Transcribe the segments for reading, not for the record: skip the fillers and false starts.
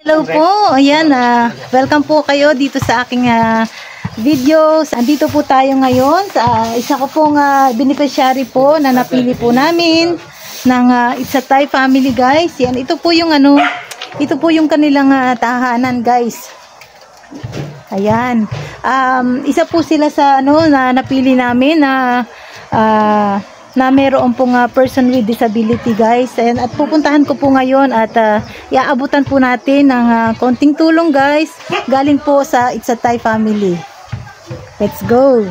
Hello po, ayan, welcome po kayo dito sa aking videos. Andito po tayo ngayon sa isa ko pong beneficiary po na napili po namin ng It's a Thai family, guys. Yan, ito po yung ito po yung kanilang tahanan, guys. Ayan. Isa po sila sa na napili namin na mayroon pong person with disability, guys. Ayan, at pupuntahan ko po ngayon at iaabutan po natin ng konting tulong, guys, galing po sa It's a Thai family. Let's go.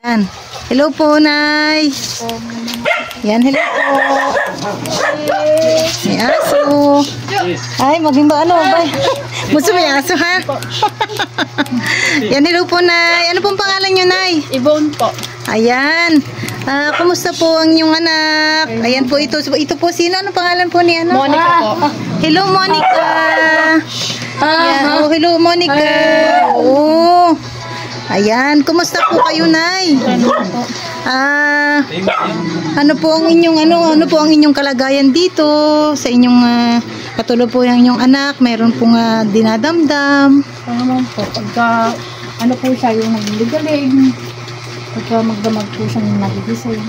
Ayan. Hello po, Nay. Ayan, hello po. May aso. Ay, maging ba ba? Gusto may aso, ha? Ayan, hello po, Nay. Ano pong pangalan nyo, Nay? Ibon po. Ayan. Kumusta po ang inyong anak? Ayan po, ito po sino? Ano pangalan po ni Monica po. Hello, Monica. Ayan. Oh, hello, Monica. Oh. Ayan, kumusta po kayo, Nay? Ano po ang inyong kalagayan dito sa inyong katulad po yung inyong anak, mayroon pong dinadamdam. Naman po, pagka po siya yung nagligaling, pagka magdamag po siyang nagigising.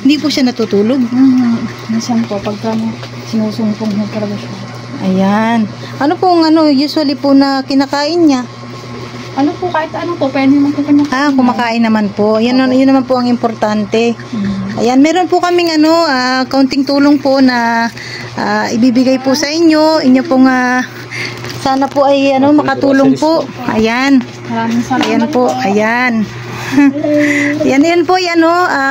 Hindi po siya natutulog? Minsan po, pagka sinusumpong niya talaga siya. Ayan. Ano pong usually po na kinakain niya? Ano po, kahit ano po, pwede naman po kanya. Kumakain naman po. Yun naman po ang importante. Ayan, meron po kaming kaunting tulong po na ibibigay po sa inyo. Inyo pong sana po ay makatulong po. Ayan. Maraming salamat. Ayan po, ayan. Yan po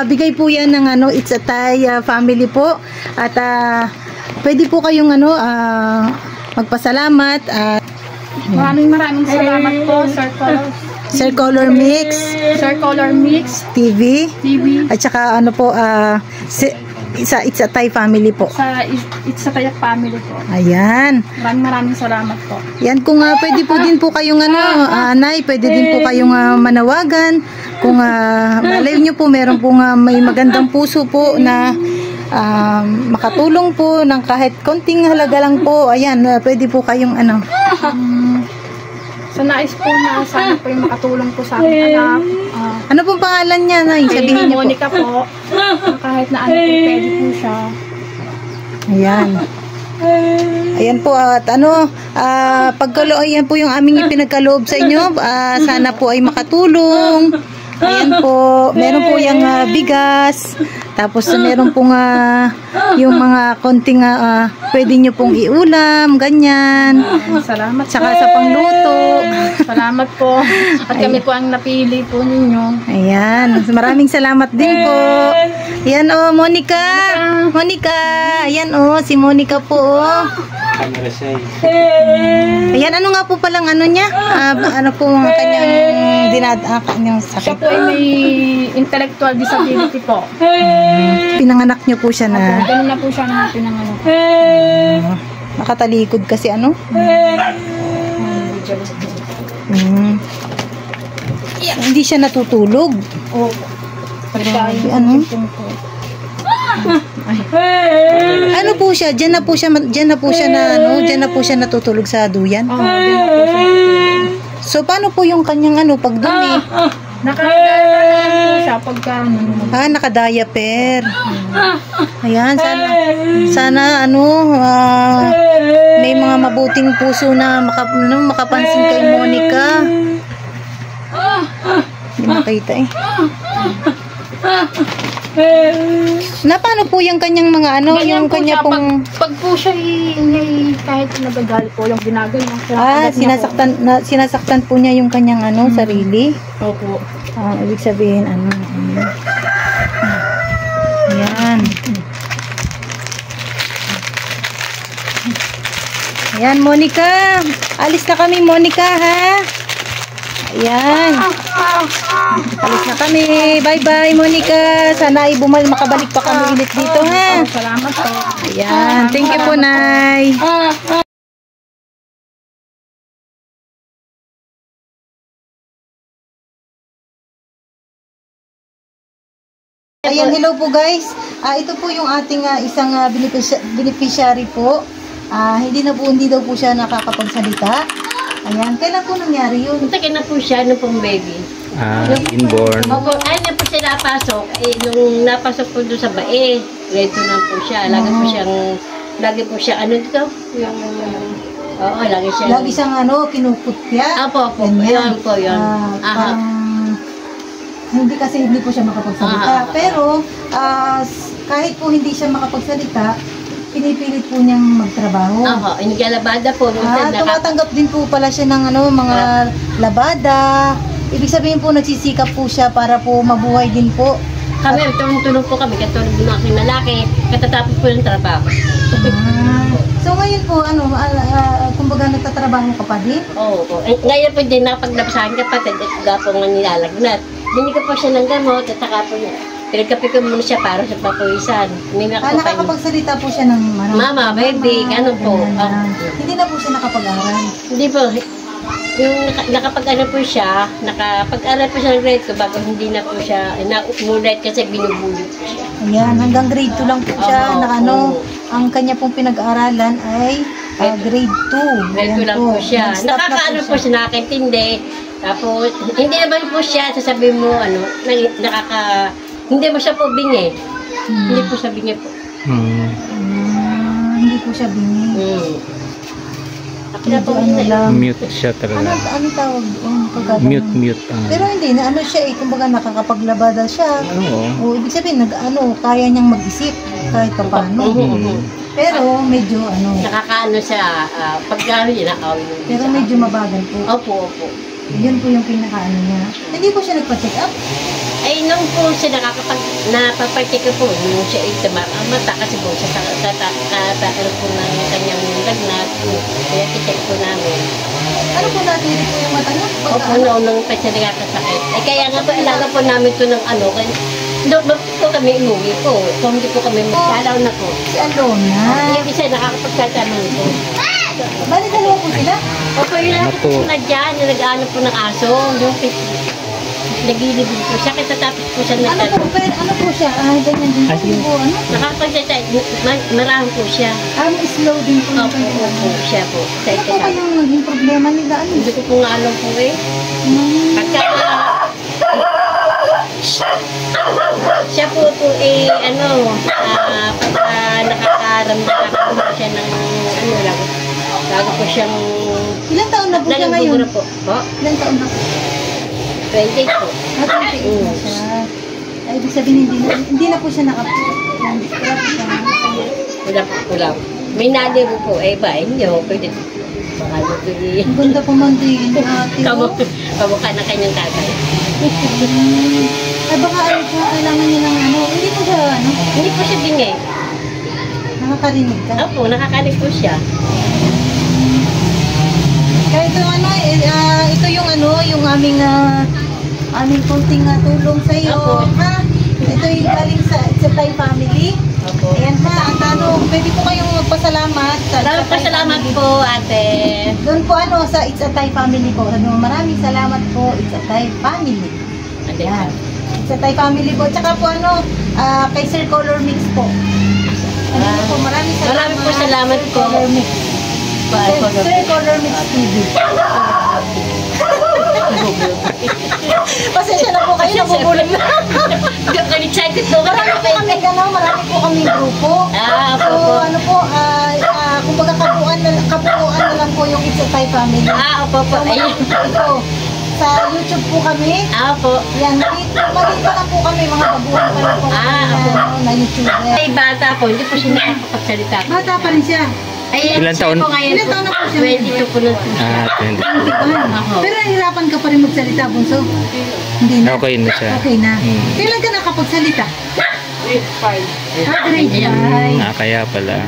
bigay po yan ng It's a Thai family po. At pwede po kayong magpasalamat at maraming salamat po, Sir Color Mix TV. At saka It's a Thai family po. It's a Thai family po. Ayan. Maraming salamat po. Yan, kung pwede po din po kayong Nay, pwede din po kayong manawagan. Kung malay nyo po, meron po may magandang puso po na makatulong po ng kahit konting halaga lang po. Ayan, pwede po kayong So nais po na sana po yung makatulong po sa aking anak. Ano pong pangalan niya, Nay? Sabihin niyo po. Monica po. Kahit na po, pwede po siya. Ayan. Ayan po at ayan po yung aming ipinagkaloob sa inyo. Sana po ay makatulong. Ayan po, meron po yung bigas. Tapos meron po yung mga konting pwede nyo pong iulam, ganyan. Salamat. Tsaka sa pangluto. Salamat po. At kami po ang napili po ninyo. Ayan, maraming salamat din po. Ayan Monica. Ayan si Monica po. Ayan, ano nga po palang niya? Ano po ang kanyang sakit? Siya po ay may intellectual disability po. Pinanganak niyo po siya na? Ganun na po siya na pinanganak. Nakatalikod kasi Hindi siya natutulog. Ano po siya? Diyan na po siya natutulog sa duyan. So paano po yung kanyang pagdumi? Naka-diaper po siya pagka naka-diaper. Ayan, sana may mga mabuting puso na makapansin kay Monica. Hindi makita paano po yung kanyang mga yung kanya pong pag po siya kahit nagagalit po yung ginaganyan. Sinasaktan po niya yung kanyang sarili. Opo. Ibig sabihin Ayan. Ayan, Monica. Alis na kami, Monica, ha? Ayan. Alis na kami. Bye-bye, Monica. Sana ay makabalik pa kami ulit dito, ha? Salamat po. Ayan. Thank you po, Nay. Ayan, hello po guys. Ito po yung ating isang beneficiary po. hindi daw po siya nakakapagsalita. Ayan, kailan po nangyari yun? Matagal na po siya nung pong baby. Inborn. Opo, ay na po siya napasok. Nung napasok po doon sa bae, reto na po siya. Lagi po siya, ano dito? Oo, lagi siyang kinuputya. Opo, yun po yun. Hindi po siya makapagsalita. Pero, kahit po hindi siya makapagsalita, pinipilit po niyang magtrabaho. Oo, hindi labada po. Tumatanggap din po pala siya ng mga labada. Ibig sabihin po, nagsisikap po siya para po mabuhay din po. Kami, tulong po kami, katulad ng aking lalaki, katatapos po ng trabaho. So ngayon po, kumbaga nagtatrabaho ka pa din? Oo. Ngayon po din nakapaglabasahan kapatid at gapo nga nilalagnat. Binigyan po siya ng gamot at saka po niya. Pinagkapi ko muna siya para sa papuwisan. Nakakapagsalita po siya ng mama, baby, gano'n po. Hindi na po siya nakapag-aral? Hindi po. Yung nakapag-aral po siya ng grade 2 bago hindi na po siya umulit kasi binubuli po siya. Ayan, hanggang grade 2 lang po siya ang kanya pong pinag-aaralan ay grade 2. Grade 2 lang po siya. Nakakaano po siya, nakakaintindi. Tapos, hindi naman po siya, sasabihin mo, hindi mo siya po bingi. Hindi po siya bingi po. Hindi po siya bingi. Mute siya talaga. Ano tawag doon? Mute. Pero hindi, siya kumbaga nakakapaglabada siya. Oo. Ibig sabihin, kaya niyang mag-isip kahit pa paano. Pero medyo nakakaano siya, pagkano niya nakawin. Pero medyo mabagal po. Opo. Yun po yung pinakaano niya. Hindi po siya nagpa-check up? Ay, nung po siya napapacheck po, nung siya ay mata kasi po siya kataano po ng kanyang lagnat. Kaya kicheck po namin. Ano po natiri po yung mata niya? Opo, noong pa siya nagkakasakit. Kaya nga po, ilaga po namin ito ng kaya doon po kami inuwi po. Kung hindi po kami magsalaw na po. Si Alona. Yung isa nakakapagsasaman po. Bali dalawa po sila? Opo, yun lang po na dyan, yung nag-ano po ng aso, yung nagilibig po siya, kasi tapos po siya ano po siya? Ganyan din po, nakakapagsasay, marami po siya. Slow din po. Opo, siya po. Ano po ba yung naging problema nila? Hindi ko po nga alam po eh. Pagka, siya po eh, pagka nakakaramdaman po siya ng lang, bago po siyang... Ilang taon na po siya ngayon? Po. Ilang taon na po? 28 po. 28 na siya. Ay, ibig sabihin, hindi na po siya Wala. May nalibo po, ba, inyo, pwede. Ang ganda po man din, ate. Kamukha na kanyang tatay. Ay, baka kailangan niya ng hindi po siya, Hindi po siya bingi. Nakakarinig ka? Opo, nakakarinig po siya. Kaya ito ito yung aming konting tulong sa iyo, ha? Ito yung galing sa Thai family. Opo. Ayan ha, ang tanong, pwede po kayong magpasalamat Salamat po, ate. Doon po sa It's a Thai family po. Maraming salamat po, It's a Thai family. Ayan. It's a Thai family po. Tsaka po kay Sir Color Mix po. Maraming salamat po. Color Mix. Sir Color Mix TV. Pasensya na po kayo, nabubulag na. Excited po. Marami po kami grupo. So, kumbaga kabuuan na lang po yung It's a Thai family. Opo. Ito, sa YouTube po kami. Opo. Yan, maliit pa lang po kami, mga babuhan pa lang po kami na YouTuber. Ay, bata po, hindi po siya nakakapagsalita. Bata pa rin siya. Ay, ilan taon? Ilan taon na po siya? 22 po na. 20. Pero nahirapan ka pa rin magsalita, Bunso? Hindi na? Okay na siya. Okay na. Kailan ka nakapagsalita? Grade 5. Grade 5. Kaya pala.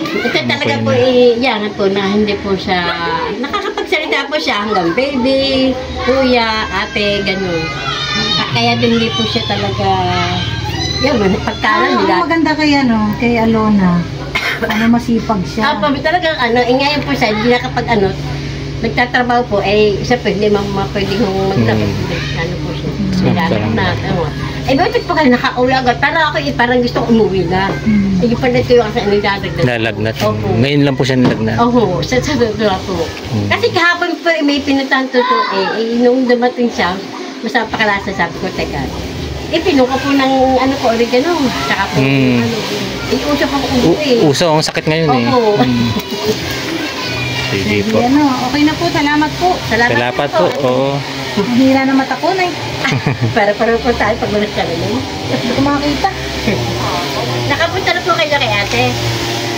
Ito talaga po, yan po na hindi po siya, nakakapagsalita po siya hanggang baby, kuya, ate, ganun. Kaya din hindi po siya talaga, pagkalan nila. Maganda kay Alona. Masipag siya. Talagang ngayon po siya, hindi nakapag nagtatrabaho po, isa po, hindi pwedeng magtrabaho. Po siya. Ay, bakit pa kayo nakauwi agad? Para ako, parang gusto ko umuwi na. Hindi pa na ito kasi nagdadagdag. Nalagnat. Opo. Ngayon lang po siya nalagnat. Oo, sa dula po. Kasi kahapon po may pinuntahan to nung dumating siya, masama pakalasa, sabi ko, teka. Pinuka po ng ano ko, oregano. Saka po, uso pa ko Uso, ang sakit ngayon eh. Opo. Sige po. Okay na po, salamat po. Salamat po. Oo. Hira na mata ko na eh. Para po tayo pag malas ka rin. Hindi ko makakita. Nakapunta na po kayo kay ate.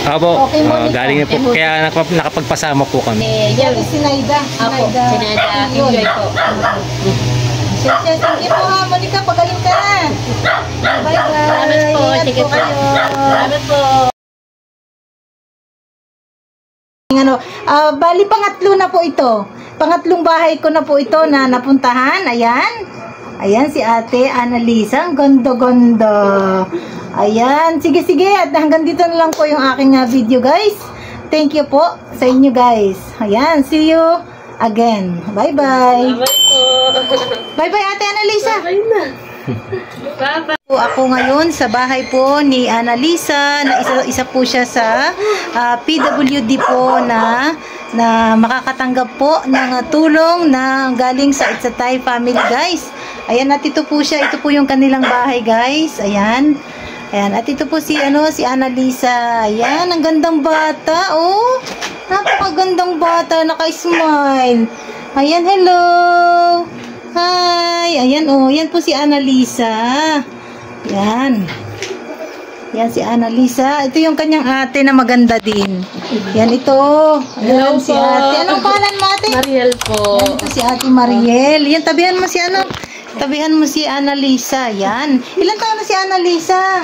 Opo, Okay, Monica. galing na po. Kaya nakapagpasama po kami. Yan. Si Naida. Ako, sinada. Enjoy po. Thank you po ha, Monica. Pagaling ka na. Bye-bye. Salamat po. Ingat Sige po po. kayo. Salamat po. Bali pangatlo na po ito. Pangatlong bahay ko na po ito na napuntahan. Ayan. Ayan si Ate Annalisa. Ang gondo-gondo. Ayan. Sige. At hanggang dito na lang po yung aking video guys. Thank you po sa inyo guys. Ayan. See you again. Bye-bye. Bye po. Bye-bye Ate Annalisa. Bye na. Bye-bye. Po ako ngayon sa bahay po ni Annalisa na isa po siya sa PWD po na makakatanggap po ng tulong na galing sa It's a Thai family guys. Ayan, at ito po siya, ito po yung kanilang bahay guys. Ayan. At ito po si Annalisa. Ayan, ang gandang bata. Oh, napakagandang bata, naka-smile. Ayan, hello. Hi! Ayan yan po si Annalisa. Yan si Annalisa. Ito yung kanyang ate na maganda din. Yan ito. Ayan si ate. Anong pangalan mo ate? Mariel po. Yan ito si ate Mariel. Yan, tabihan mo si tabihan mo si Annalisa. Yan. Ilan taon na si Annalisa?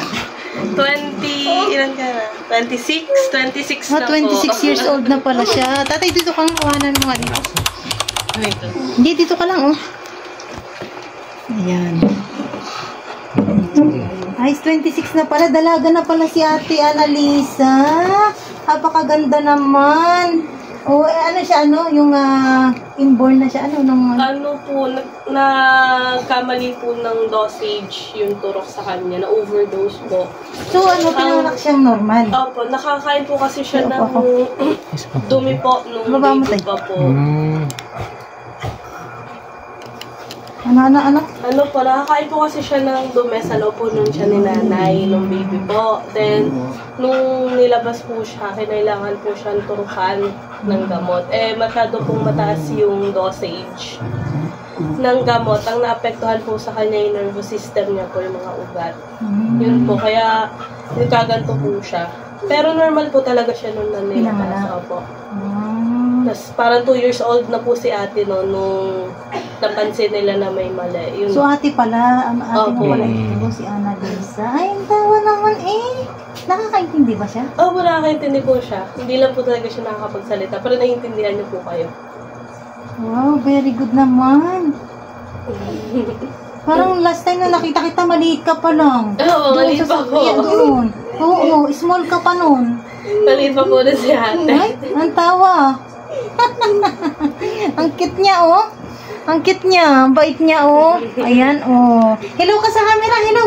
20, ilan ka na? 26 na po. 26 years old na pala siya. Tatay, dito kang iwanan mo nga dito. Hindi, dito ka lang Ayan. Ay, 26 na pala. Dalaga na pala si Ate Annalisa. Napakaganda naman. Ano siya, yung inborn na siya. Ano po, nagkamali po ng dosage yung turok sa kanya, na overdose po. So, pinanganak siyang normal? Opo, nakakain po kasi siya ng dumi po nung baby pa po. Ano? Ano po, nakakain po kasi siya ng dumi sa loob po nung siya ni nanay, nung baby po. Then, nung nilabas po siya, kinailangan po siyang turukan ng gamot. Masyado pong mataas yung dosage ng gamot. Ang naapektuhan po sa kanya yung nervous system niya po, yung mga ugat. Yun po, kaya nagkaganto po siya. Pero normal po talaga siya nung nanilabas. Opo. Tapos parang 2 years old na po si ate nung napansin nila na may mali. Yun. So ate pala, ang ate mo pala ito, si Annalisa. Ay, ang tawa naman Nakakaintindi ba siya? Oo, nakakaintindi po siya. Hindi lang po talaga siya nakakapagsalita, pero naiintindihan niyo po kayo. Wow, very good naman. Parang last time na nakita kita, maliit ka pa lang. Oo, maliit pa po. Doon. Oo, small ka pa nun. Maliit pa po na si ate. Ay, ang tawa. Ang cute niya, Ang cute niya, ang bait niya, Ayan, Hello ka sa camera, hello.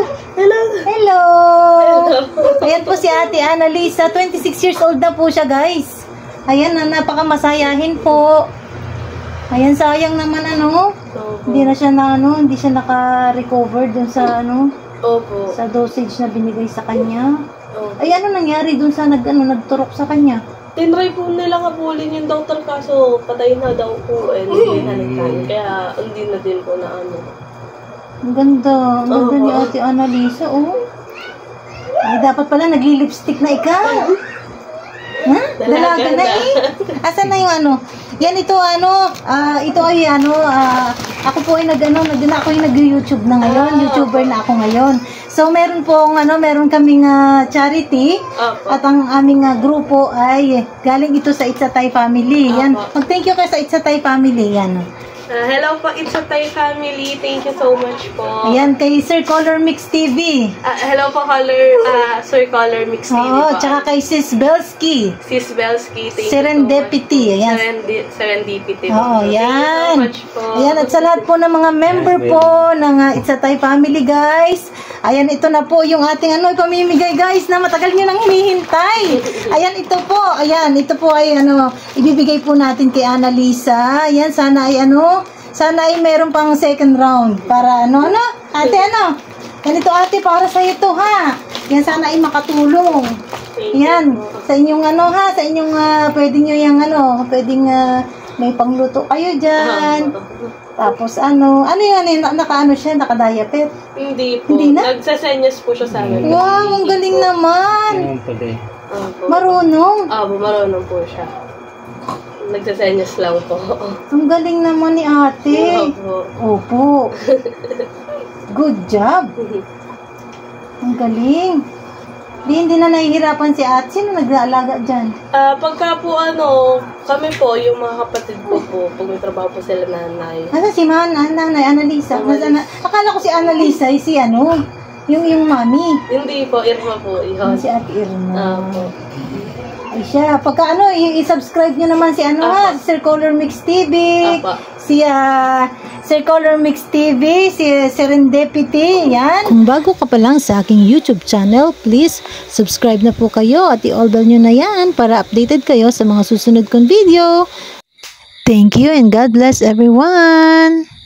Hello. Ayan po si Ate Annalisa, 26 years old na po siya, guys. Ayan, napakamasayahin po. Ayan, sayang naman, hindi na siya hindi siya naka-recover dun sa, Opo. sa dosage na binigay sa kanya. Opo. Ay, ano nangyari dun sa nagturok sa kanya? Tinry po nilang habulin yung doktor, kaso patay na daw po, hindi halikan. Kaya hindi na din po na Ang ganda ni Ate Annalisa, Ay, dapat pala nagli-lipstick na ikaw. Dalaga na Asan na yung Yan ito ito ay ako po ay ako ay nag-YouTube na ngayon, YouTuber na ako ngayon. So meron kaming charity at ang aming grupo ay galing ito sa It's a Thai family. Yan. Mag-thank you ka sa It's a Thai family yan. Hello po, it's a Thai family. Thank you so much po. Ayan, kay Sir Color Mix TV. Hello po, Sir Color Mix TV Oo, po. tsaka kay Sis Belsky. Sis Belsky, thank Serendipity, you so ayan. much po. Serendipity. Oo, Thank you yan. so much po. Ayan, at sa lahat po ng mga member po ng It's a Thai family, guys. Ayan, ito na po yung ating pamimigay, guys, na matagal nyo nang hinihintay. Ayan, ito po. Ayan, ito po ay ibibigay po natin kay Annalisa. Ayan, sana ay meron pang second round para ate ganito ate para sa ito ha. Yan, sana ay makatulong. Yan, sa inyong sa inyong pwede nyo pwedeng may pangluto kayo dyan. Tapos nakaano siya, nakadiaper? Hindi po. Hindi na? Nagsasenyas po siya sa amin. Wow, ang galing naman. Marunong. Marunong po siya. Nagsasenyas lang po. Ang galing naman ni ate. Opo. Good job. Ang galing. Hindi na nahihirapan si ate. Sino nag-aalaga dyan? Pagka po kami po, yung mga kapatid ko po, pag may trabaho po sila nanay. Nasa si nanay, Annalisa. Akala ko si Annalisa ay si yung mami. Hindi po, Irma po. Si ate Irma. Po. Ay siya, pagka i-subscribe nyo naman si Sir Color Mix TV, si Sir Color Mix TV, si Serendipity, yan. Kung bago ka pa lang sa aking YouTube channel, please subscribe na po kayo at i-all bell nyo na yan para updated kayo sa mga susunod kong video. Thank you and God bless everyone!